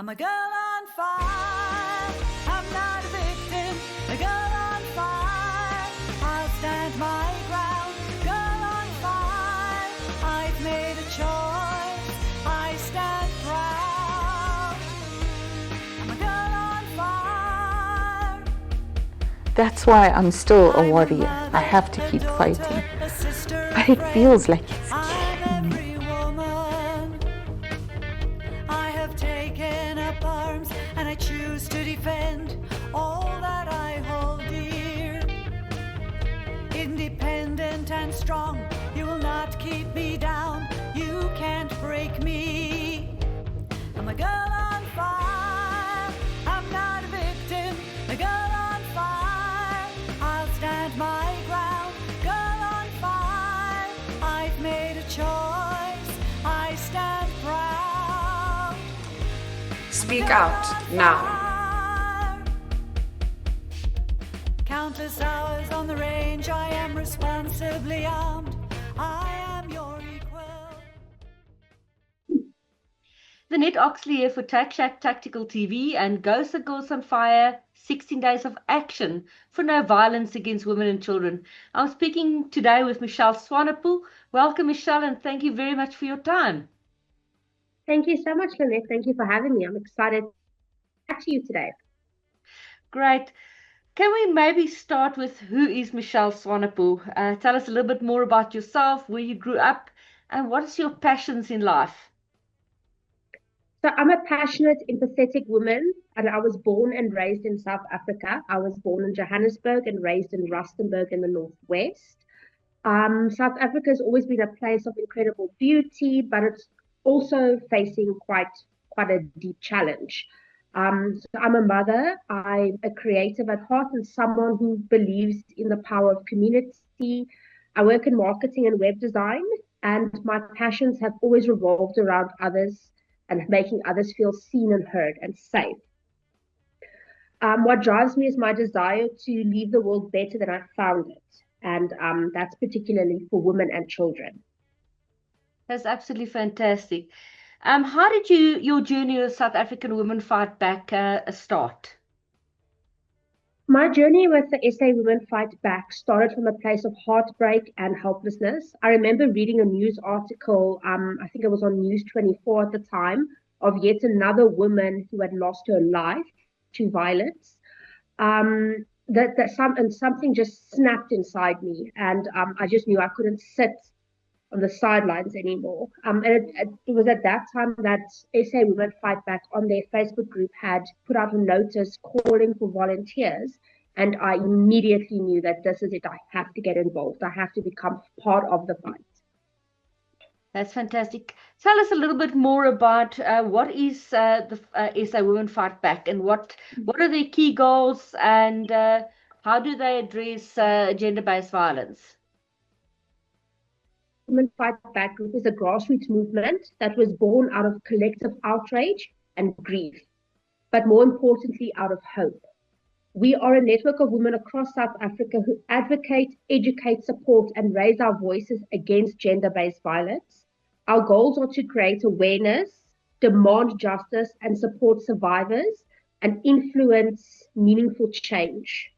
I'm a girl on fire. I'm not a victim. A girl on fire. I'll stand my ground. Girl on fire. I've made a choice. I stand proud. I'm a girl on fire. That's why I'm still a warrior. I have to keep fighting. But it feels like it's killing me. And I choose to defend all that I hold dear. Independent and strong, you will not keep me down. You can't break me. I'm a girl on fire. I'm not a victim. A girl on fire. I'll stand my ground. Girl on fire. I've made a choice. I stand proud. Speak out now. Countless hours on the range, I am responsibly armed. I am your equal. Lynette Oxley here for Tac Shack Tactical TV and GOSA Girls on Fire, 16 Days of Action for No Violence Against Women and Children. I'm speaking today with Michelle Swanepoel. Welcome, Michelle, and thank you very much for your time. Thank you so much, Lynette. Thank you for having me. I'm excited to chat to you today. Great. Can we maybe start with who is Michelle Swanepoel? Tell us a little bit more about yourself, where you grew up, and what is your passions in life? So I'm a passionate, empathetic woman, and I was born and raised in South Africa. I was born in Johannesburg and raised in Rustenburg in the Northwest. South Africa has always been a place of incredible beauty, but it's also facing quite a deep challenge. So I'm a mother, I'm a creative at heart, and someone who believes in the power of community. I work in marketing and web design, and my passions have always revolved around others and making others feel seen and heard and safe. What drives me is my desire to leave the world better than I found it, and that's particularly for women and children. That's absolutely fantastic. How did your journey with South African Women Fight Back start? My journey with the SA Women Fight Back started from a place of heartbreak and helplessness. I remember reading a news article, I think it was on News 24 at the time, of yet another woman who had lost her life to violence. Something just snapped inside me, and I just knew I couldn't sit on the sidelines anymore. And it was at that time that SA Women Fight Back on their Facebook group had put out a notice calling for volunteers. And I immediately knew that this is it. I have to get involved. I have to become part of the fight. That's fantastic. Tell us a little bit more about what is the SA Women Fight Back, and what are their key goals, and how do they address gender-based violence? Women Fight Back group is a grassroots movement that was born out of collective outrage and grief, but more importantly, out of hope. We are a network of women across South Africa who advocate, educate, support, and raise our voices against gender-based violence. Our goals are to create awareness, demand justice, and support survivors, and influence meaningful change.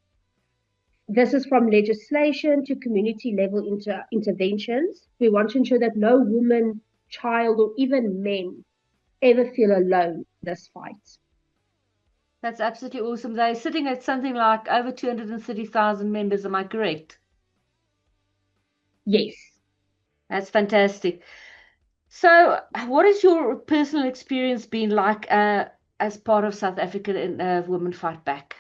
This is from legislation to community level interventions. We want to ensure that no woman, child, or even men ever feel alone in this fight. That's absolutely awesome. They're sitting at something like over 230,000 members, am I correct? Yes. That's fantastic. So what has your personal experience been like as part of South African Women Fight Back?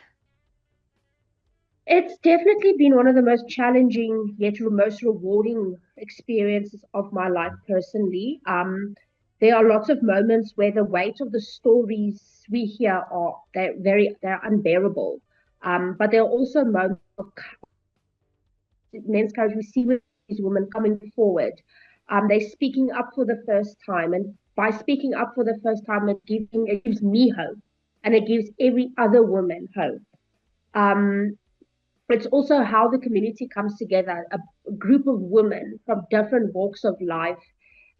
It's definitely been one of the most challenging yet most rewarding experiences of my life personally. There are lots of moments where the weight of the stories we hear they're unbearable. But there are also moments of immense courage. We see with these women coming forward. They're speaking up for the first time, and by speaking up for the first time, it gives me hope, and it gives every other woman hope. It's also how the community comes together, a group of women from different walks of life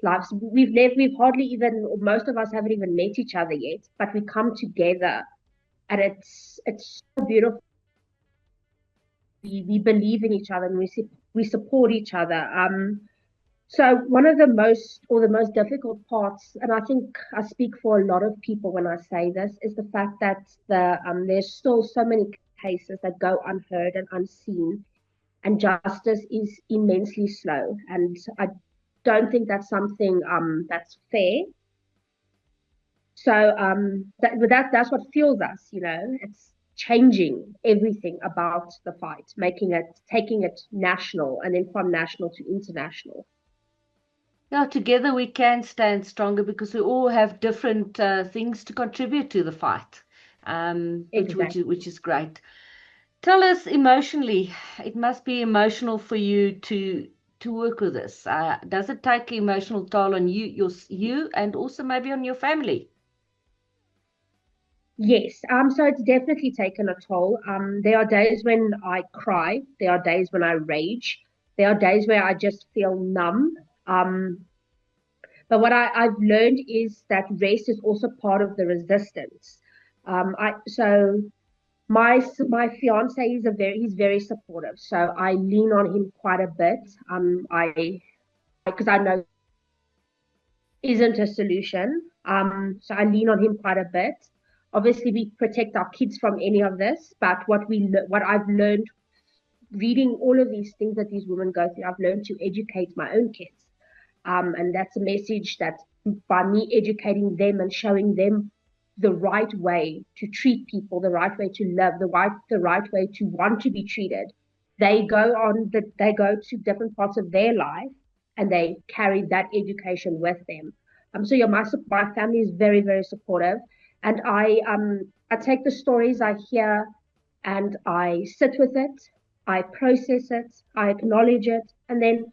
lives. We've hardly even, or most of us haven't even met each other yet, but we come together, and it's so beautiful. We believe in each other, and we support each other. So one of the most difficult parts, and I think I speak for a lot of people when I say this, is the fact that there's still so many cases that go unheard and unseen, and justice is immensely slow. And I don't think that's something that's fair. So that's what fuels us, It's changing everything about the fight, taking it national, and then from national to international. Yeah, together we can stand stronger because we all have different things to contribute to the fight, Exactly. which is great. Tell us emotionally, it must be emotional for you to work with this. Does it take emotional toll on you and also maybe on your family? Yes, so it's definitely taken a toll. There are days when I cry, there are days when I rage, there are days where I just feel numb. Um, but what I've learned is that rest is also part of the resistance. So my fiance he's very supportive, so I lean on him quite a bit. I because I know isn't a solution. So I lean on him quite a bit. Obviously, we protect our kids from any of this, but what I've learned reading all of these things that these women go through, I've learned to educate my own kids. And that's a message that by me educating them and showing them the right way to treat people, the right way to love, the right way to want to be treated, they go to different parts of their life, and they carry that education with them. So yeah, my family is very, very supportive, and I take the stories I hear and I sit with it, I process it, I acknowledge it, and then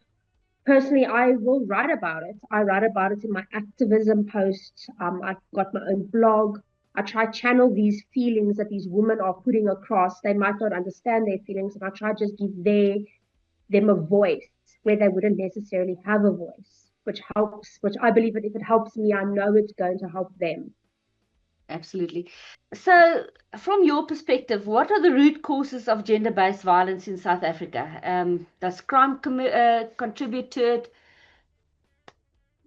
personally, I will write about it. I write about it in my activism posts. I've got my own blog. I try channel these feelings that these women are putting across. They might not understand their feelings, and I try just give them a voice where they wouldn't necessarily have a voice, which helps. Which I believe that if it helps me, I know it's going to help them. Absolutely. So, from your perspective, what are the root causes of gender-based violence in South Africa? Does crime contribute to it?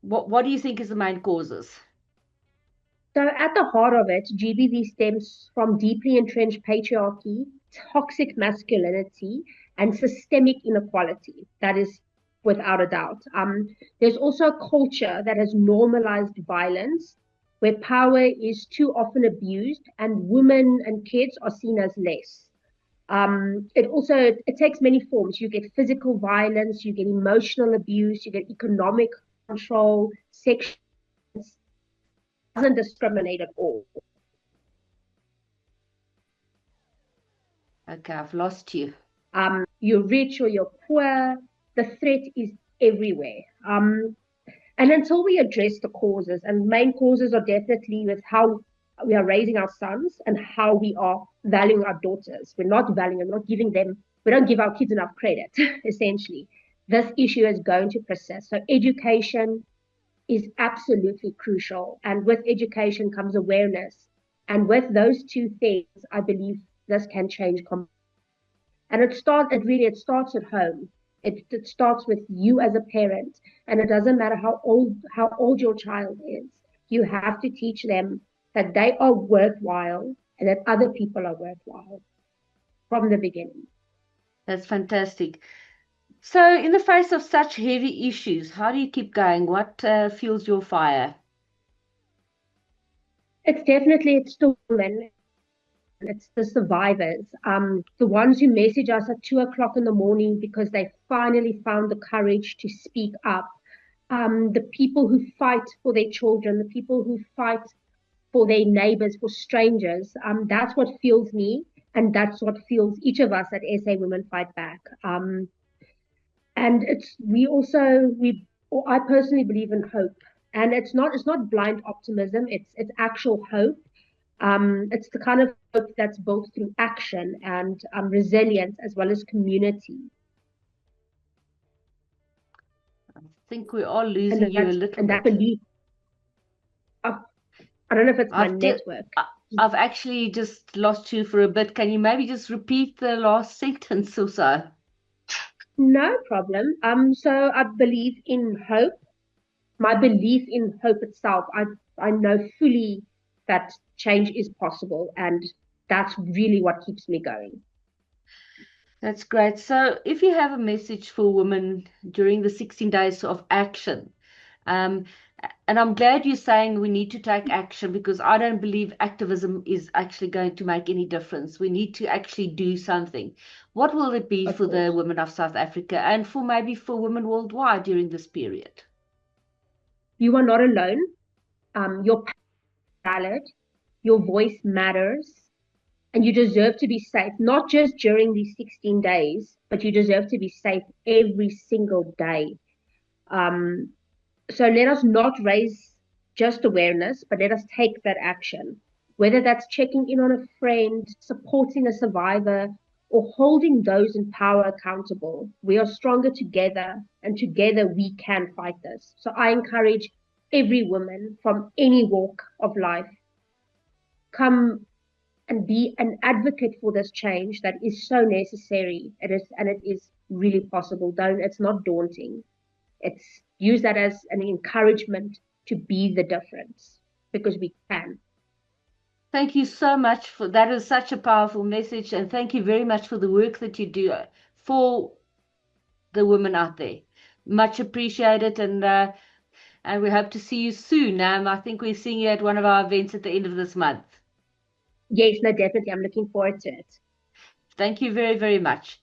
What do you think is the main causes? So, at the heart of it, GBV stems from deeply entrenched patriarchy, toxic masculinity, and systemic inequality. That is without a doubt. There's also a culture that has normalized violence, where power is too often abused and women and kids are seen as less. It takes many forms. You get physical violence, you get emotional abuse, you get economic control, sexual doesn't discriminate at all. Okay, I've lost you. You're rich or you're poor, the threat is everywhere. And until we address the causes, and main causes are definitely with how we are raising our sons and how we are valuing our daughters. We're not giving them, we don't give our kids enough credit, essentially. This issue is going to persist. So education is absolutely crucial. And with education comes awareness. And with those two things, I believe this can change. And it starts at home. It starts with you as a parent, and it doesn't matter how old your child is. You have to teach them that they are worthwhile and that other people are worthwhile from the beginning. That's fantastic. So, in the face of such heavy issues, how do you keep going? What fuels your fire? It's the women, it's the survivors, the ones who message us at 2 o'clock in the morning because they finally found the courage to speak up. The people who fight for their children, the people who fight for their neighbors, for strangers. That's what fuels me, and that's what fuels each of us at SA Women Fight Back. And I personally believe in hope, and it's not blind optimism. It's actual hope. It's the kind of hope that's built through action and resilience as well as community. think we are And losing you a that's little and that bit. belief. I, I don't know if it's my I've just, network. I've actually just lost you for a bit. Can you maybe just repeat the last sentence or so? No problem. So I believe in hope. My belief in hope itself, I know fully that change is possible, and that's really what keeps me going. That's great. So, if you have a message for women during the 16 days of action, um, and I'm glad you're saying we need to take action because I don't believe activism is actually going to make any difference. We need to actually do something. What will it be Of for the course, women of South Africa and for maybe for women worldwide during this period? you are not alone. You're valid. Your voice matters, and you deserve to be safe, not just during these 16 days, but you deserve to be safe every single day. Um, so let us not raise just awareness, but let us take that action, whether that's checking in on a friend, supporting a survivor, or holding those in power accountable. We are stronger together, and together we can fight this. So I encourage every woman from any walk of life, come and be an advocate for this change that is so necessary. It is really possible. Don't It's not daunting. It's use that as an encouragement to be the difference, because we can. Thank you so much for that. Is such a powerful message, and thank you very much for the work that you do for the women out there. Much appreciated, and we hope to see you soon. I think we're seeing you at one of our events at the end of this month. Yes, no, definitely. I'm looking forward to it. Thank you very, very much.